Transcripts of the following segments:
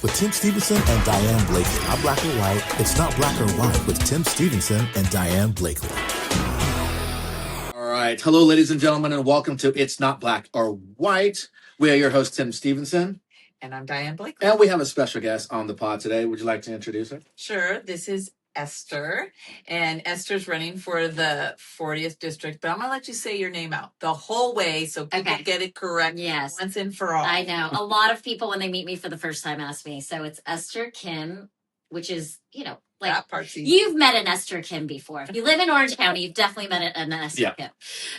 with Tim Stevenson and Diane Blakely. Not black or white. It's not black or white with Tim Stevenson and Diane Blakely. All right. Hello, ladies and gentlemen, and welcome to It's Not Black or White. We are your host, Tim Stevenson. And I'm Diane Blakely. And we have a special guest on the pod today. Would you like to introduce her? Sure. This is Esther. And Esther's running for the 40th district. But I'm going to let you say your name out the whole way so people get it correct. Yes. Once and for all. I know. A lot of people, when they meet me for the first time, ask me. So it's Esther Kim, which is, like, that part's easy. You've met an Esther Kim before. If you live in Orange County, you've definitely met an Esther Kim.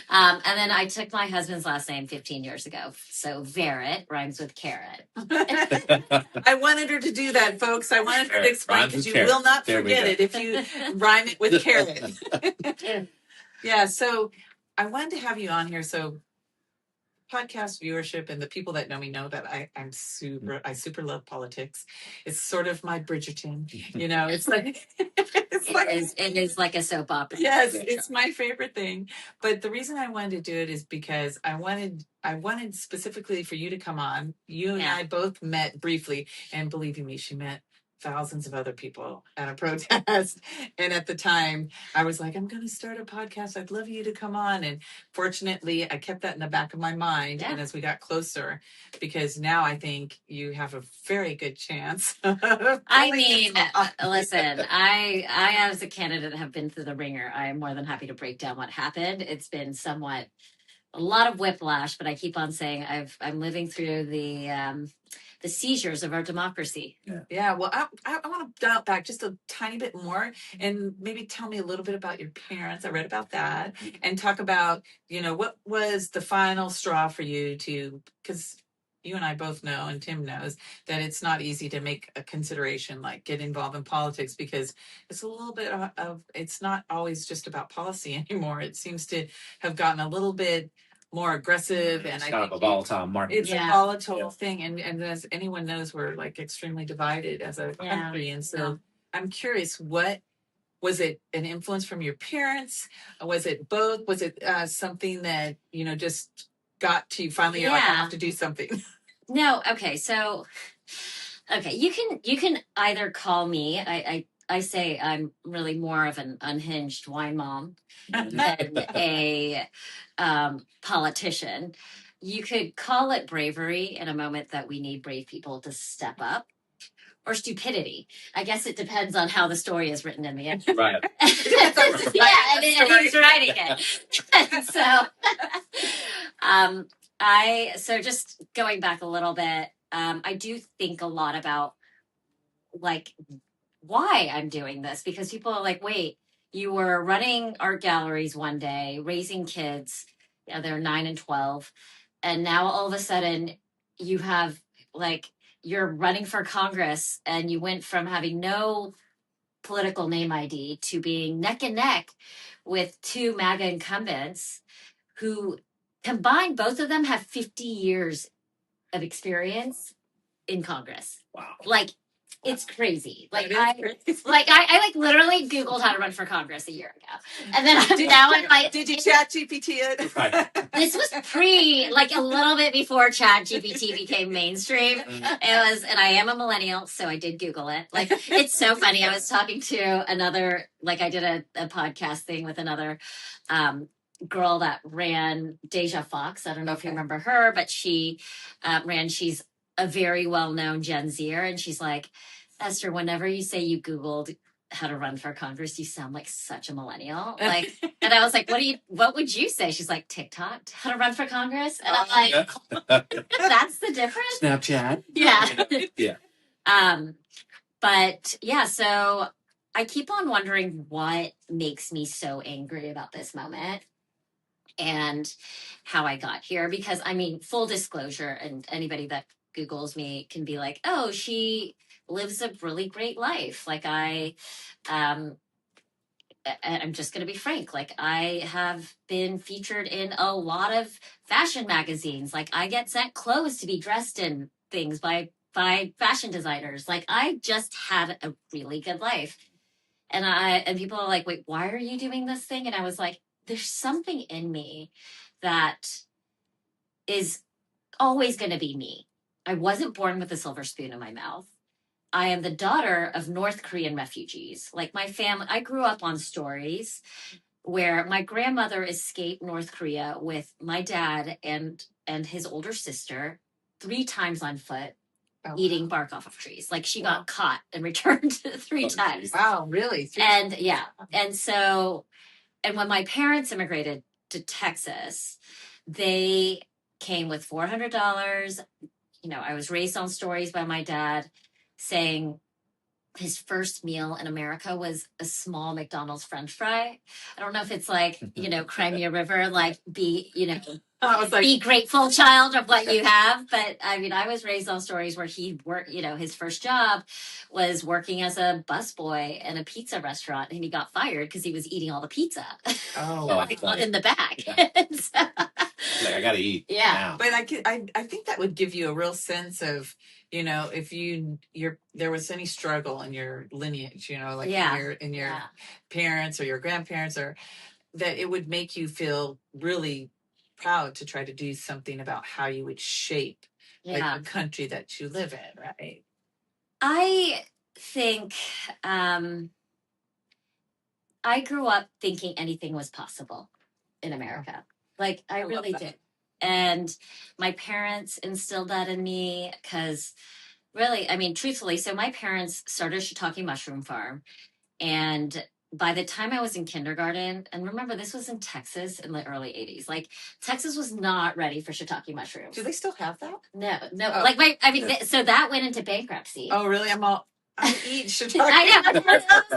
And then I took my husband's last name 15 years ago. So VARAT rhymes with carrot. I wanted her to do that, folks. I wanted her to explain because you will not forget it if you rhyme it with carrot. Yeah, so I wanted to have you on here. So podcast viewership and the people that know me know that I super love politics. It's sort of my Bridgerton, it's like it is like a soap opera. Yes, it's my favorite thing. But the reason I wanted to do it is because I wanted specifically for you to come on. You and I both met briefly, and believe you me, she met thousands of other people at a protest. And at the time I was like, I'm going to start a podcast. I'd love you to come on. And fortunately I kept that in the back of my mind. And as we got closer, because now I think you have a very good chance. I mean, listen, I as a candidate have been through the ringer. I am more than happy to break down what happened. It's been somewhat a lot of whiplash, but I keep on saying I'm living through the seizures of our democracy. Yeah. Well, I want to dial back just a tiny bit more and maybe tell me a little bit about your parents. I read about that and talk about, what was the final straw for you because you and I both know, and Tim knows, that it's not easy to make a consideration like get involved in politics because it's a little bit it's not always just about policy anymore. It seems to have gotten a little bit more aggressive, and it's kind of a volatile market. It's a volatile thing, and as anyone knows, we're like extremely divided as a country, and so I'm curious, what was it? An influence from your parents? Was it both? Was it something that just got to you finally? You're like, I have to do something. No, okay, so you can either call me. I say I'm really more of an unhinged wine mom than a politician. You could call it bravery in a moment that we need brave people to step up, or stupidity. I guess it depends on how the story is written in the end. Right. And who's writing it. So just going back a little bit, I do think a lot about like why I'm doing this, because people are like, wait, you were running art galleries one day, raising kids, they're 9 and 12, and now all of a sudden you have you're running for Congress, and you went from having no political name ID to being neck and neck with two MAGA incumbents who combined, both of them have 50 years of experience in Congress. Wow. It's crazy. I literally Googled how to run for Congress a year ago. And then did you chat GPT it? Right. This was a little bit before chat GPT became mainstream. It was, and I am a millennial, so I did Google it. It's so funny. I was talking to another, I did a podcast thing with another girl that ran Deja Fox. I don't know if you remember her, but she she's a very well-known Gen Zer, and she's like, Esther, whenever you say you Googled how to run for Congress, you sound like such a millennial. And I was like, what would you say? She's like, TikTok, how to run for Congress? And I'm like, that's the difference? Snapchat. Yeah. Yeah. But yeah, so I keep on wondering what makes me so angry about this moment and how I got here. Because full disclosure, and anybody that Googles me can be like, oh, she lives a really great life. I'm just going to be frank. I have been featured in a lot of fashion magazines. I get sent clothes to be dressed in things by fashion designers. I just had a really good life. And people are like, wait, why are you doing this thing? And I was like, there's something in me that is always going to be me. I wasn't born with a silver spoon in my mouth. I am the daughter of North Korean refugees. Like my family, I grew up on stories where my grandmother escaped North Korea with my dad and his older sister 3 times on foot, eating bark off of trees. Like she got caught and returned 3 times. Wow, really? And yeah. And so, and when my parents immigrated to Texas, they came with $400. You know, I was raised on stories by my dad saying his first meal in America was a small McDonald's French fry. I don't know if it's like, you know, Crimea River, like be, you know, I was like, be grateful, child, of what you have. But I mean, I was raised on stories where he worked, you know, his first job was working as a busboy in a pizza restaurant, and he got fired because he was eating all the pizza in the bag. Yeah. So, Like, I gotta eat. yeah. Now. but I think that would give you a real sense of, you know, if there was any struggle in your lineage, you know, like in your parents or your grandparents, or that it would make you feel really proud to try to do something about how you would shape like the country that you live in, right? I think I grew up thinking anything was possible in America. Like I really did. And my parents instilled that in me because really, I mean, truthfully, so my parents started a shiitake mushroom farm. And by the time I was in kindergarten, and remember, this was in Texas in the early 80s. Like, Texas was not ready for shiitake mushrooms. Do they still have that? No. Like, so that went into bankruptcy. Oh, really? I eat shiitake. I know.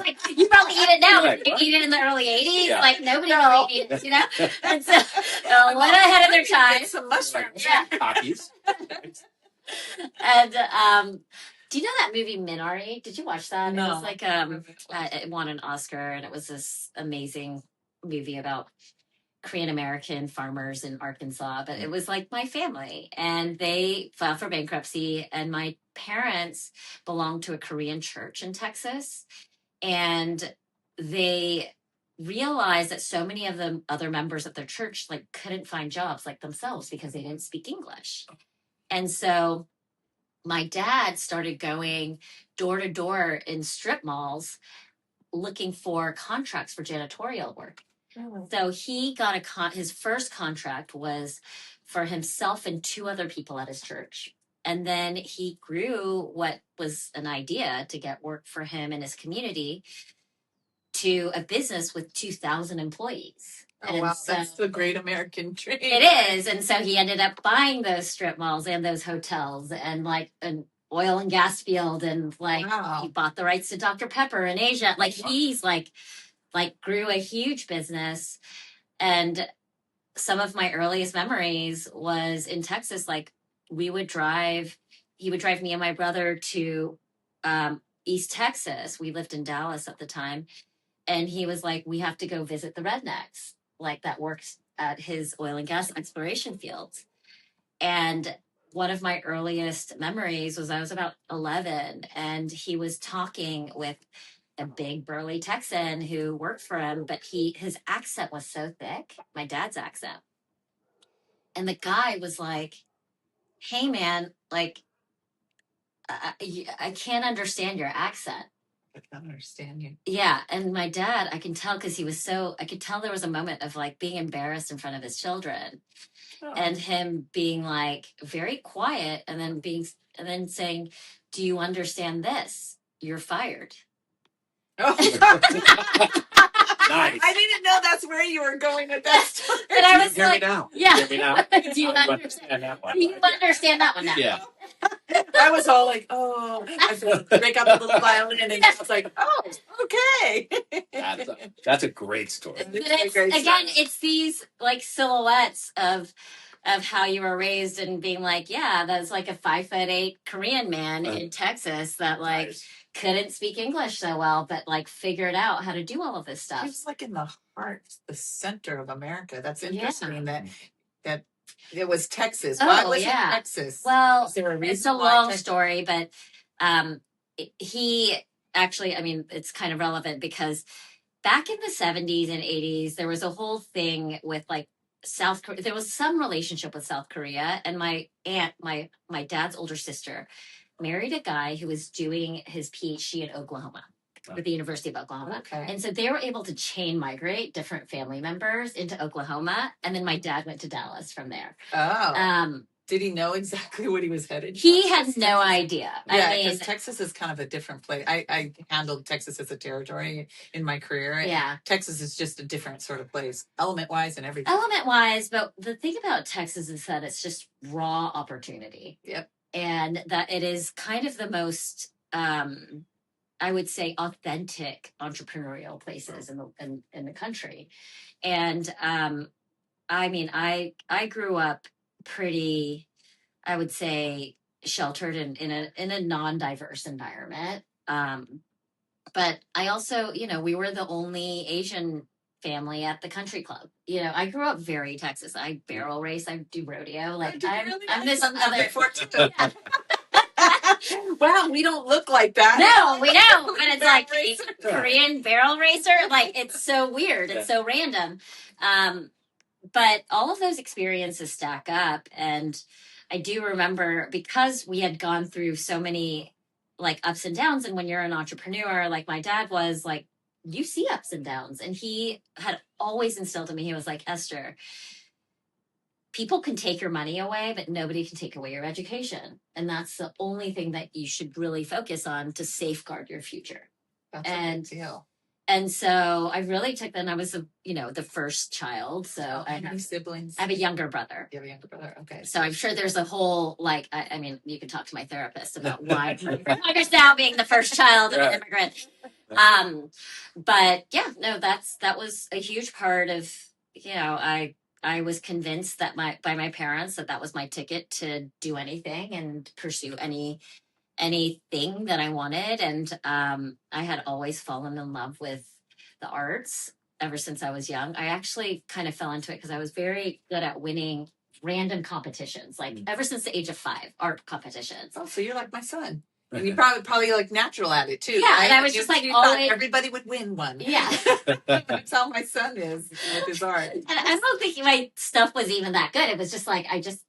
Like, you probably eat it now. Right. You eat it in the early 80s. Yeah. Like, nobody really ate it, you know? And so, a little ahead of their time. Some mushrooms. Yeah. Cockies. And, do you know that movie Minari? Did you watch that? No. It was like it won an Oscar, and it was this amazing movie about Korean American farmers in Arkansas. But it was like my family, and they filed for bankruptcy, and my parents belonged to a Korean church in Texas, and they realized that so many of the other members of their church like couldn't find jobs like themselves because they didn't speak English. And so my dad started going door to door in strip malls looking for contracts for janitorial work. Oh. So he got his first contract was for himself and 2 other people at his church. And then he grew what was an idea to get work for him and his community to a business with 2,000 employees. Oh, wow. So, that's the great American dream. It is. And so he ended up buying those strip malls and those hotels and like an oil and gas field. And like he bought the rights to Dr. Pepper in Asia. Like he's like grew a huge business. And some of my earliest memories was in Texas. Like he would drive me and my brother to East Texas. We lived in Dallas at the time. And he was like, we have to go visit the rednecks, like that works at his oil and gas exploration fields. And one of my earliest memories was I was about 11, and he was talking with a big burly Texan who worked for him, but his accent was so thick, my dad's accent. And the guy was like, hey man, like, I can't understand your accent. I can't understand you. Yeah. And my dad, I can tell because I could tell there was a moment of like being embarrassed in front of his children and him being like very quiet and then saying, do you understand this? You're fired. Oh. Nice. I didn't know that's where you were going with that story. And I was Hear like, me now. yeah. Hear me now. Do you understand that one? Do you understand that one now? Yeah. I was all like, oh, I break out the little violin, and I was like, oh, okay. That's a great story. It's these like silhouettes of how you were raised and being like, yeah, that's like a 5'8" Korean man in Texas that like couldn't speak English so well, but like figured out how to do all of this stuff. He was like in the heart, the center of America. That's interesting that it was Texas. Why was it Texas? Well, it's a long story, but he actually, I mean, it's kind of relevant because back in the 70s and 80s, there was a whole thing with like South Korea. There was some relationship with South Korea, and my aunt, my dad's older sister, married a guy who was doing his PhD at Oklahoma, at the University of Oklahoma. Okay. And so they were able to chain migrate different family members into Oklahoma. And then my dad went to Dallas from there. Oh. Did he know exactly what he was headed? He had no idea. Yeah, because Texas is kind of a different place. I handled Texas as a territory in my career. Yeah. Texas is just a different sort of place, element-wise and everything. Element-wise, but the thing about Texas is that it's just raw opportunity. Yep. And that it is kind of the most, I would say, authentic entrepreneurial places in the country. And I mean, I grew up pretty, I would say, sheltered in a non-diverse environment. But I also, we were the only Asian family at the country club. I grew up very Texas. I barrel race. I do rodeo. Like I'm this other before too. Yeah. Wow, we don't look like that. No, we don't. But it's like Korean barrel racer. Like it's so weird. It's so random. But all of those experiences stack up. And I do remember, because we had gone through so many like ups and downs. And when you're an entrepreneur, like my dad was, like, you see ups and downs. And he had always instilled in me, he was like, Esther, people can take your money away, but nobody can take away your education. And that's the only thing that you should really focus on to safeguard your future. That's a big deal. And so I really took that. And I was, the first child. So how many siblings? I have a younger brother. You have a younger brother. Okay. So I'm sure there's a whole, like, I mean, you can talk to my therapist about why I'm now being the first child of an immigrant. But yeah, no, that was a huge part of, I was convinced that by my parents that was my ticket to do anything and pursue anything that I wanted. And I had always fallen in love with the arts ever since I was young. I actually kind of fell into it because I was very good at winning random competitions, like ever since the age of 5, art competitions. Oh, so you're like my son. And you probably like natural at it too. Yeah, right? and I was just like always everybody would win one. Yeah. That's how my son is with his art. And I don't think my stuff was even that good. It was just like I just,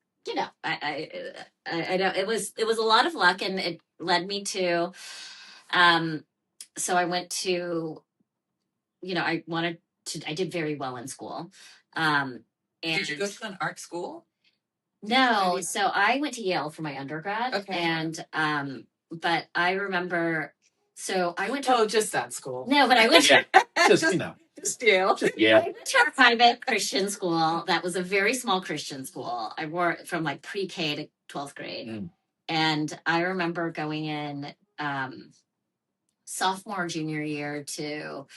I know it was a lot of luck, and it led me to so I went to, I did very well in school. And did you go to an art school? No, so I went to Yale for my undergrad. Okay. And but I remember, so I went to just that school. No, but I went to just Yale. Yeah. I went to a private Christian school that was a very small Christian school. I wore it from like pre-K to 12th grade. And I remember going in sophomore, junior year to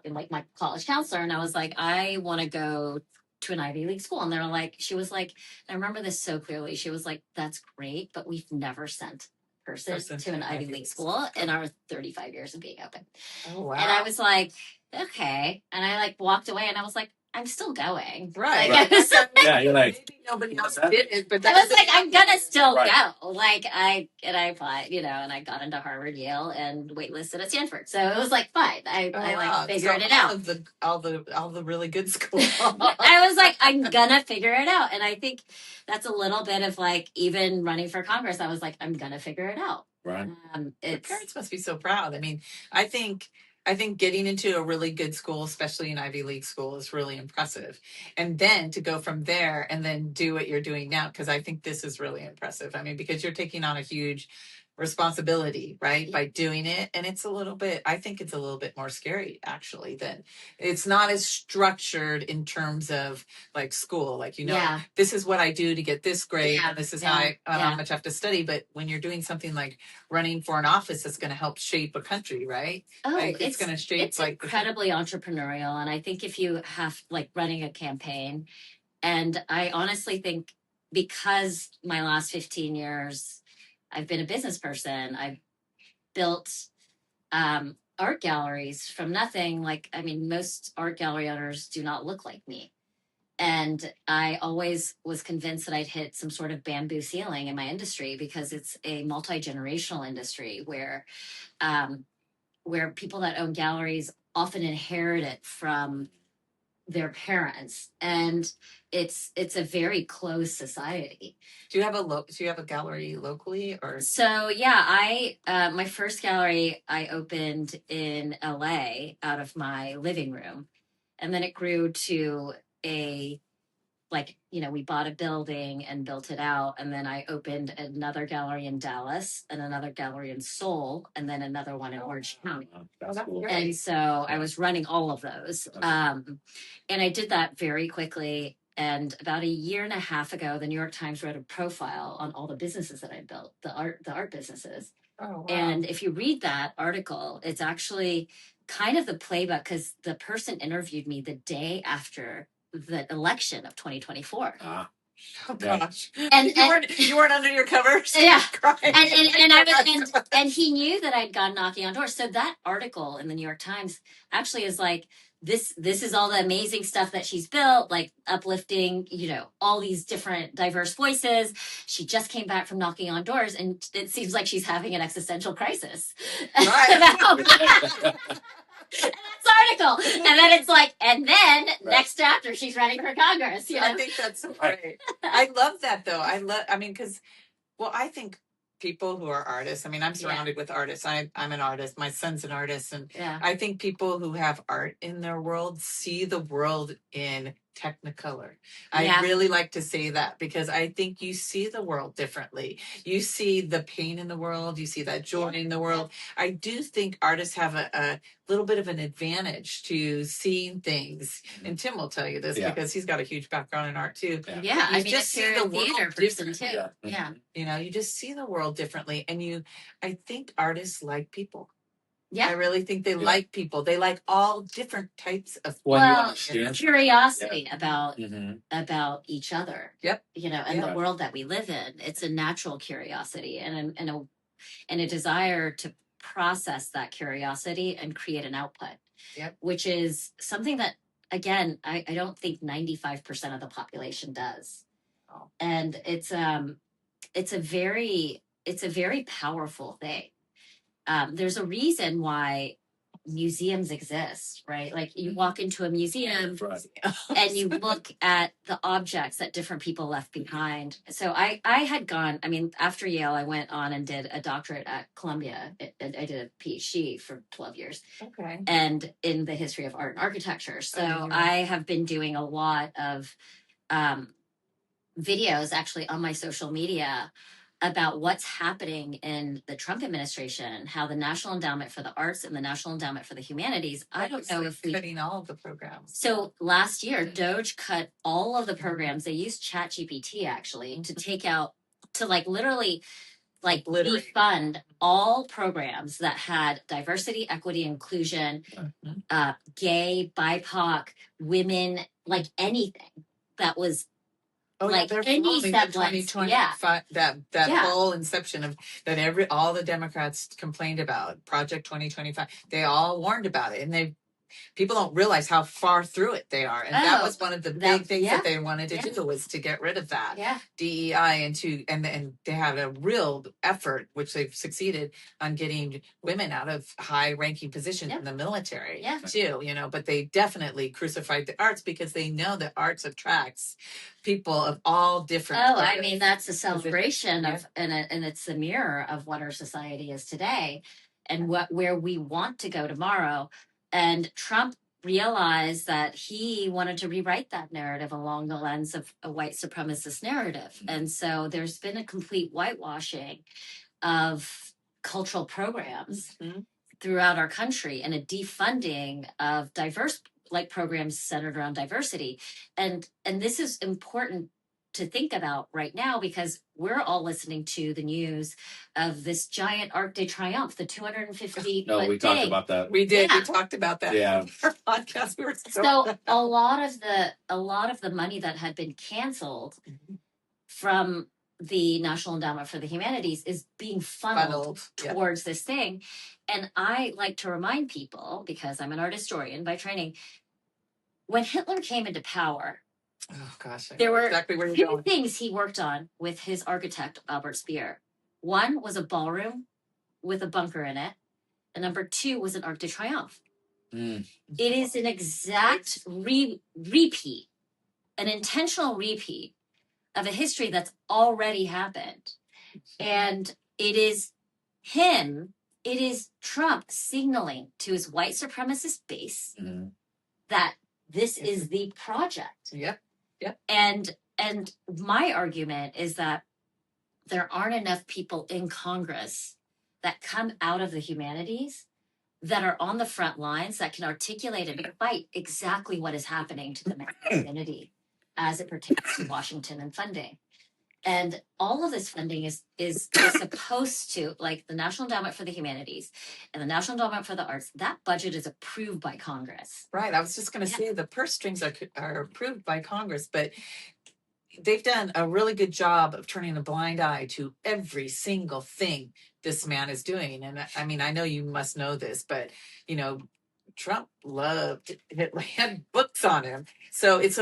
like my college counselor, and I was like, I want to go to an Ivy League school. And they were like, she was like, I remember this so clearly. She was like, that's great, but we've never sent a person to an Ivy League school in our 35 years of being open. Oh, wow. And I was like, okay. And I like walked away, and I was like, I'm still going. Right. Like, yeah, you're like, maybe nobody else did it, but I was like, I'm gonna still go. Like I applied, and I got into Harvard, Yale, and waitlisted at Stanford. So it was like fine. I figured it out. All the really good schools. I was like, I'm gonna figure it out. And I think that's a little bit of like, even running for Congress, I was like, I'm gonna figure it out. Right. Your parents must be so proud. I mean, I think getting into a really good school, especially an Ivy League school, is really impressive. And then to go from there and then do what you're doing now, because I think this is really impressive. I mean, because you're taking on a huge responsibility, right, by doing it. And I think it's a little bit more scary, actually, than it's not as structured in terms of like school. Like, this is what I do to get this grade, and this is how much I have to study. But when you're doing something like running for an office that's going to help shape a country, right? Oh, like, it's going to shape. It's like incredibly entrepreneurial. And I think if you have like running a campaign, and I honestly think because my last 15 years, I've been a business person. I've built art galleries from nothing. Like, I mean, most art gallery owners do not look like me. And I always was convinced that I'd hit some sort of bamboo ceiling in my industry, because it's a multi-generational industry where people that own galleries often inherit it from their parents, and it's a very closed society. Do you have a gallery locally, or? So yeah, I my first gallery I opened in LA out of my living room, and then it grew to a, like, we bought a building and built it out, and then I opened another gallery in Dallas and another gallery in Seoul, and then another one in Orange County. That's cool. And so I was running all of those. And I did that very quickly. And about a year and a half ago, the New York Times wrote a profile on all the businesses that I built, the art businesses. Oh, wow. And if you read that article, it's actually kind of the playbook, because the person interviewed me the day after the election of 2024. Oh gosh! And you weren't under your covers. Yeah, Crying. and he knew that I'd gone knocking on doors. So that article in the New York Times actually is like, this is all the amazing stuff that she's built, like uplifting, all these different diverse voices. She just came back from knocking on doors, and it seems like she's having an existential crisis. Right. That's article. And then it's like, and then next chapter, she's running for Congress. I think that's great. I love that, though. Because, I think people who are artists, I'm surrounded with artists. I'm an artist. My son's an artist. And I think people who have art in their world see the world in Technicolor. I really like to say that, because I think you see the world differently. You see the pain in the world. You see that joy in the world. I do think artists have a little bit of an advantage to seeing things. And Tim will tell you this because he's got a huge background in art too. Yeah, you just see the theater person too. Yeah. You just see the world differently. And I think artists like people. Yeah. I really think they like people. They like all different types of curiosity about each other. Yep. And the world that we live in. It's a natural curiosity and a desire to process that curiosity and create an output. Yep. Which is something that, again, I don't think 95% of the population does. Oh. And it's a very powerful thing. There's a reason why museums exist, right? Like, you walk into a museum and you look at the objects that different people left behind. So I had gone, after Yale, I went on and did a doctorate at Columbia. I did a PhD for 12 years. Okay. And in the history of art and architecture. So I have been doing a lot of videos actually on my social media about what's happening in the Trump administration, how the National Endowment for the Arts and the National Endowment for the Humanities, I don't know if cutting all of the programs. So last year, Doge cut all of the programs. They used ChatGPT actually to take out, to literally defund all programs that had diversity, equity, inclusion, gay, BIPOC, women, anything that was any semblance. That whole inception of that all the Democrats complained about, Project 2025. They all warned about it, and people don't realize how far through it they are. And that was one of the big things that they wanted to do, was to get rid of that DEI, and they had a real effort, which they've succeeded on, getting women out of high ranking positions in the military too, but they definitely crucified the arts, because they know that arts attracts people of all different that's a celebration of, and it's a mirror of what our society is today and where we want to go tomorrow. And Trump realized that he wanted to rewrite that narrative along the lens of a white supremacist narrative. Mm-hmm. And so there's been a complete whitewashing of cultural programs throughout our country, and a defunding of diverse programs centered around diversity. And this is important to think about right now, because we're all listening to the news of this giant Arc de Triomphe, the 250 No, we talked about that. We did. We talked about that. Yeah. On our podcast. We were so a lot of the money that had been canceled from the National Endowment for the Humanities is being funneled towards this thing. And I like to remind people, because I'm an art historian by training, when Hitler came into power, oh gosh, there were exactly where two things he worked on with his architect, Albert Speer. One was a ballroom with a bunker in it, and number two was an Arc de Triomphe. Mm. It is an exact repeat, an intentional repeat of a history that's already happened. And it is Trump signaling to his white supremacist base that this is the project. Yep. And my argument is that there aren't enough people in Congress that come out of the humanities that are on the front lines that can articulate and fight exactly what is happening to the community as it pertains to Washington and funding. And all of this funding is supposed to, like the National Endowment for the Humanities and the National Endowment for the Arts, that budget is approved by Congress. Right. I was just going to say the purse strings are approved by Congress, but they've done a really good job of turning a blind eye to every single thing this man is doing. And I mean, I know you must know this, but Trump loved Hitler, had books on him. So it's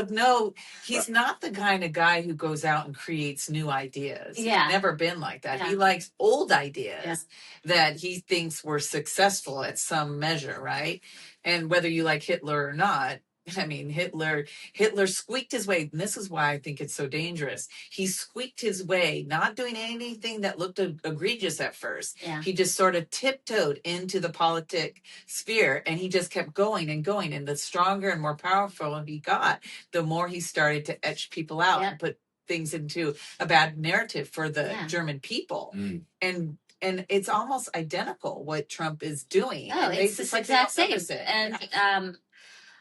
he's not the kind of guy who goes out and creates new ideas. Yeah. He's never been like that. Yeah. He likes old ideas that he thinks were successful at some measure, right? And whether you like Hitler or not, I mean, Hitler squeaked his way. And this is why I think it's so dangerous. He squeaked his way, not doing anything that looked egregious at first. Yeah. He just sort of tiptoed into the politic sphere, and he just kept going and going. And the stronger and more powerful he got, the more he started to etch people out and put things into a bad narrative for the German people. And it's almost identical what Trump is doing. Oh, it's the exact same. And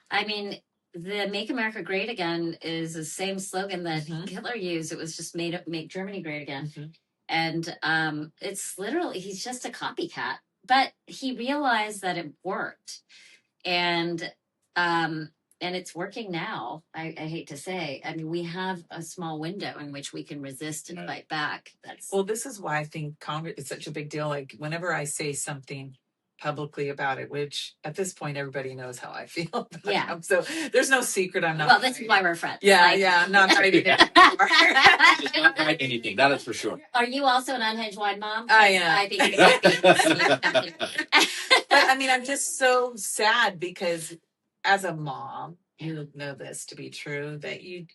I mean, the "Make America Great Again" is the same slogan that Hitler used. It was just make Germany great again. And it's literally, he's just a copycat. But he realized that it worked. And it's working now, I hate to say. I mean, we have a small window in which we can resist and fight back. Well, this is why I think Congress is such a big deal. Like, whenever I say something publicly about it, which at this point everybody knows how I feel about him. So there's no secret. I'm not. Well, this is why we're friends. Yeah, I'm not hiding it anymore. She's not hiding anything. That is for sure. Are you also an unhinged wine mom? I am. I think. But I mean, I'm just so sad because as a mom, you know this to be true, that you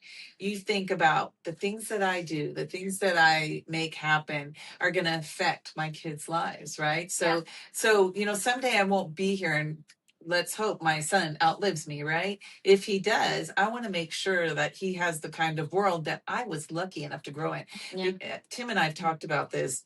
think about the things that I do, the things that I make happen are going to affect my kids' lives, right? So someday I won't be here, and let's hope my son outlives me, right? If he does, I want to make sure that he has the kind of world that I was lucky enough to grow in. Yeah. Tim and I have talked about this,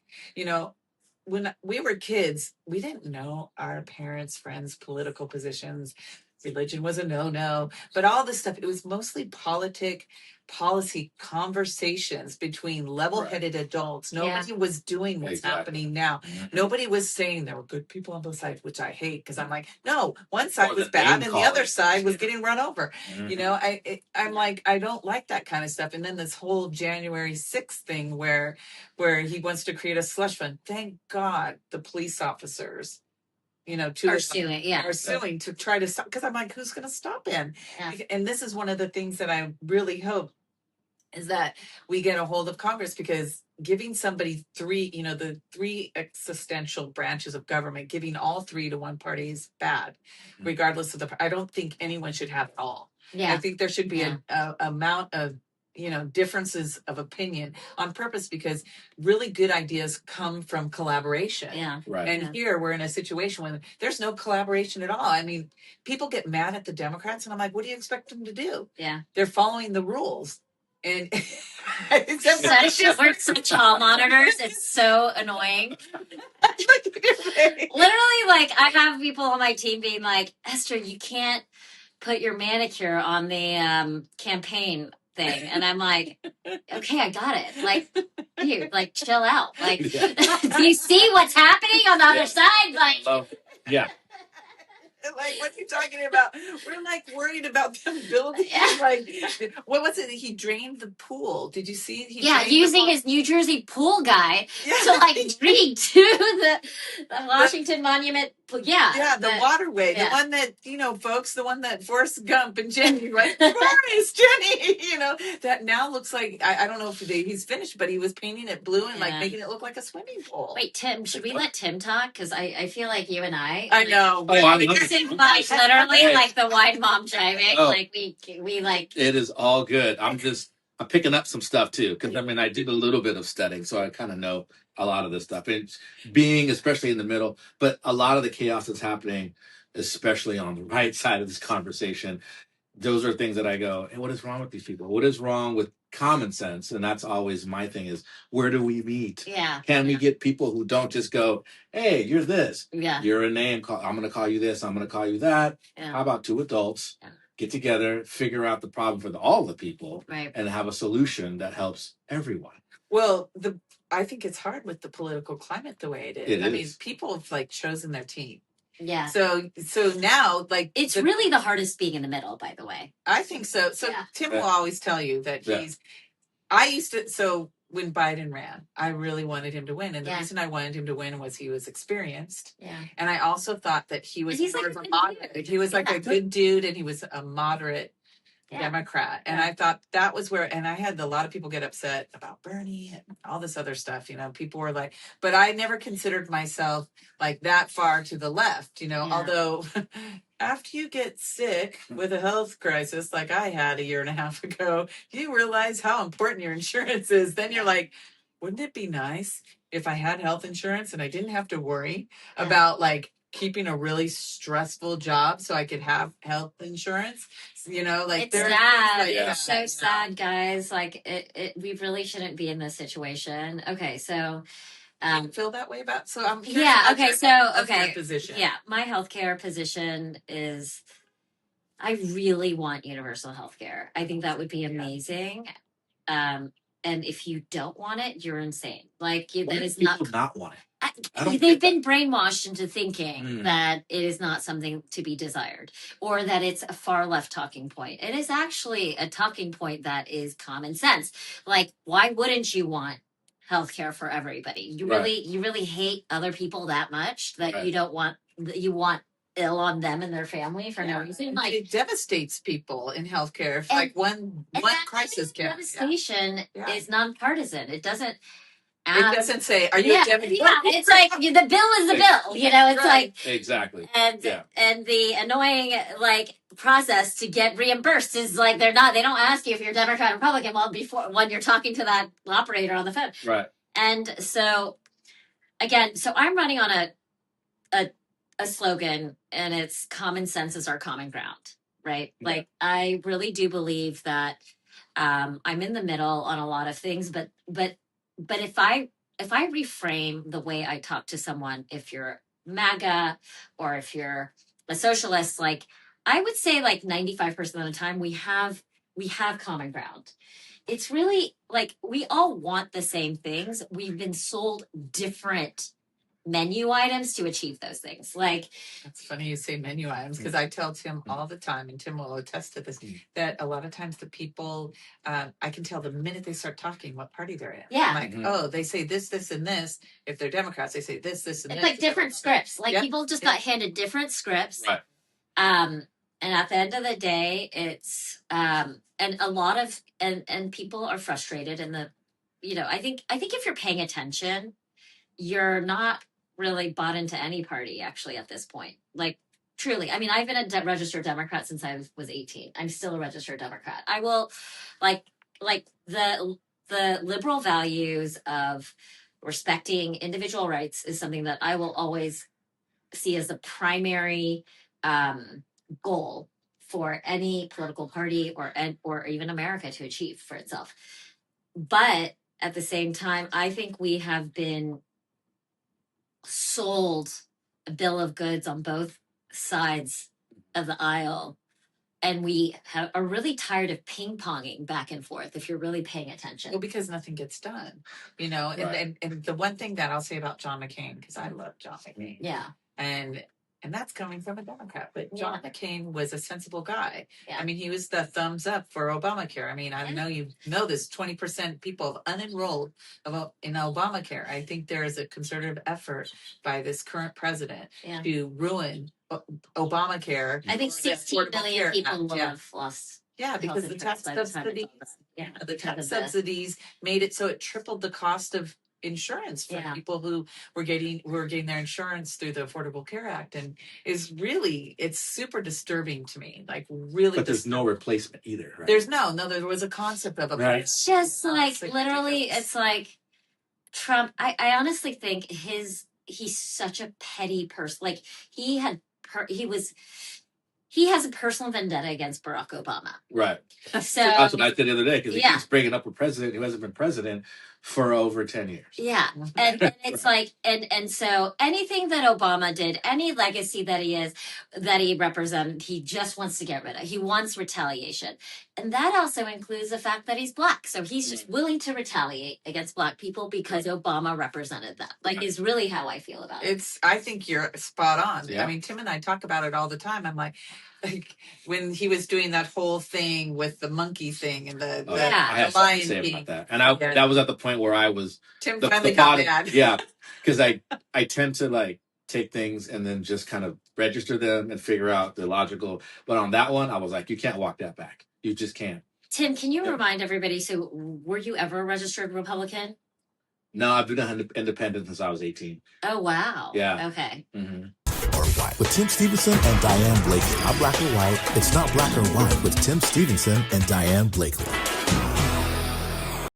when we were kids, we didn't know our parents, friends' political positions. Religion was a no-no, but all this stuff, it was mostly policy conversations between level-headed adults. Nobody was doing what's happening now. Nobody was saying there were good people on both sides, which I hate, because I'm like, no, one side was bad and the other side was getting run over. I'm like, I don't like that kind of stuff. And then this whole January 6th thing where he wants to create a slush fund. Thank God the police officers are suing to try to stop, because I'm like, who's going to stop him? Yeah. And this is one of the things that I really hope is that we get a hold of Congress, because giving somebody the three existential branches of government, giving all three to one party is bad, regardless of I don't think anyone should have it all. Yeah. I think there should be a amount of differences of opinion on purpose, because really good ideas come from collaboration. Yeah. Right. And here we're in a situation where there's no collaboration at all. I mean, people get mad at the Democrats, and I'm like, what do you expect them to do? Yeah. They're following the rules. And we're such hall monitors. It's so annoying. Literally, like, I have people on my team being like, Esther, you can't put your manicure on the campaign thing. And I'm like, okay, I got it. Like, dude, like, chill out. Like, do you see what's happening on the other side? Like, yeah. Like, what are you talking about? We're like worried about them building. Like, what was it? He drained the pool. Did you see? Using his New Jersey pool guy to like redo the Washington Monument. Yeah, the waterway, the one that folks, the one that Forrest Gump and Jenny, right? Forrest, Jenny, that now looks like I don't know if he's finished, but he was painting it blue and like making it look like a swimming pool. Wait, Tim, should we let Tim talk? Because I feel like you and I know. Oh, I'm like literally Hey. like the wine mom driving. Oh. Like we like. It is all good. I'm picking up some stuff too, because I mean I did a little bit of studying, so I kind of know a lot of this stuff. And being especially in the middle, but a lot of the chaos that's happening, especially on the right side of this conversation, those are things that I go, hey, what is wrong with these people? What is wrong with common sense? And that's always my thing is, where do we meet? Yeah. Can we get people who don't just go, hey, you're this. Yeah. You're a name. I'm going to call you this. I'm going to call you that. Yeah. How about two adults get together, figure out the problem for all the people, right, and have a solution that helps everyone? Well, I think it's hard with the political climate the way it is. It mean, is. people have like chosen their team. Yeah. So now, like, It's really the hardest being in the middle, by the way. I think so. So Yeah. Tim will always tell you that I used to, so when Biden ran, I really wanted him to win. And the reason I wanted him to win was he was experienced. Yeah. And I also thought that he was he's sort like of a a good moderate. dude. He was like a good dude, and he was a moderate Democrat. And I thought that was where, and I had a lot of people get upset about Bernie and all this other stuff. You know, people were like, but I never considered myself like that far to the left, you know, although after you get sick with a health crisis like I had a year and a half ago, you realize how important your insurance is. Then you're like, wouldn't it be nice if I had health insurance and I didn't have to worry about like keeping a really stressful job so I could have health insurance? You know, like it's sad. It's so sad, guys. Like we really shouldn't be in this situation. Okay, so you feel that way about? So I'm okay. So position. Yeah, my healthcare position is I really want universal healthcare. I think that would be amazing. And if you don't want it, you're insane. Like that is not want it. They've been brainwashed into thinking that it is not something to be desired, or that it's a far left talking point. It is actually a talking point that is common sense. Like, why wouldn't you want healthcare for everybody? You really hate other people that much that you want ill on them and their family for no reason. Like, it devastates people in healthcare. If like one crisis devastation is nonpartisan. It doesn't. It doesn't say, "Are you a Democrat?" It's like the bill is the bill. You know, it's like exactly. And the annoying like process to get reimbursed is like they don't ask you if you're Democrat or Republican when you're talking to that operator on the phone. Right. And so again, so I'm running on a slogan, and it's common sense is our common ground, right? Yeah. Like I really do believe that I'm in the middle on a lot of things, but if I reframe the way I talk to someone, if you're MAGA or if you're a socialist, like I would say like 95% of the time we have common ground. It's really like we all want the same things. We've been sold different menu items to achieve those things. Like, that's funny you say menu items, because I tell Tim all the time, and Tim will attest to this, that a lot of times the people, I can tell the minute they start talking what party they're in. Yeah. I'm like, oh, they say this, this, and this. If they're Democrats, they say this, this, and it's this. It's like different scripts. Like people just got handed different scripts. Right. And at the end of the day, it's and a lot of and people are frustrated, and I think if you're paying attention, you're not really bought into any party actually at this point. Like truly, I mean, I've been a registered Democrat since I was 18. I'm still a registered Democrat. I will like the liberal values of respecting individual rights is something that I will always see as the primary goal for any political party or even America to achieve for itself. But at the same time, I think we have been sold a bill of goods on both sides of the aisle, and we are really tired of ping-ponging back and forth if you're really paying attention. Well, because nothing gets done, and the one thing that I'll say about John McCain, because I love John McCain, and that's coming from a Democrat, but John McCain was a sensible guy. Yeah. I mean, he was the thumbs up for Obamacare. I mean, I know you know this, 20% people unenrolled in Obamacare. I think there is a concerted effort by this current president to ruin Obamacare. I think 16 million people have lost. Yeah, because the tax subsidies, the tax subsidies made it so it tripled the cost of insurance for Yeah. people who were getting their insurance through the Affordable Care Act, and it's super disturbing to me. Like really, But there's no replacement either, right? There's there was a concept of a Right. It's just like literally, ridiculous. it's like Trump. I honestly think he's such a petty person. Like he has a personal vendetta against Barack Obama. Right. So That's what I said the other day, because he Yeah. keeps bringing up a president who hasn't been president for over 10 years. Yeah. And it's like, and so anything that Obama did, any legacy that he represented, he just wants to get rid of. He wants retaliation. And that also includes the fact that he's Black. So he's just willing to retaliate against Black people because Obama represented them. Like, is really how I feel about it. I think you're spot on. Yeah. I mean, Tim and I talk about it all the time. I'm like when he was doing that whole thing with the monkey thing and the I have something Lion to say King. about that. And that was at the point where I was Tim finally got mad. Yeah, because I tend to like take things and then just kind of register them and figure out the logical. But on that one, I was like, you can't walk that back. You just can't. Tim, can you remind everybody? So, were you ever a registered Republican? No, I've been independent since I was 18. Oh wow. Yeah. Okay. Mm-hmm. Or white with Tim Stevenson and Diane Blakely. Not black or white. It's not black or white with Tim Stevenson and Diane Blakely.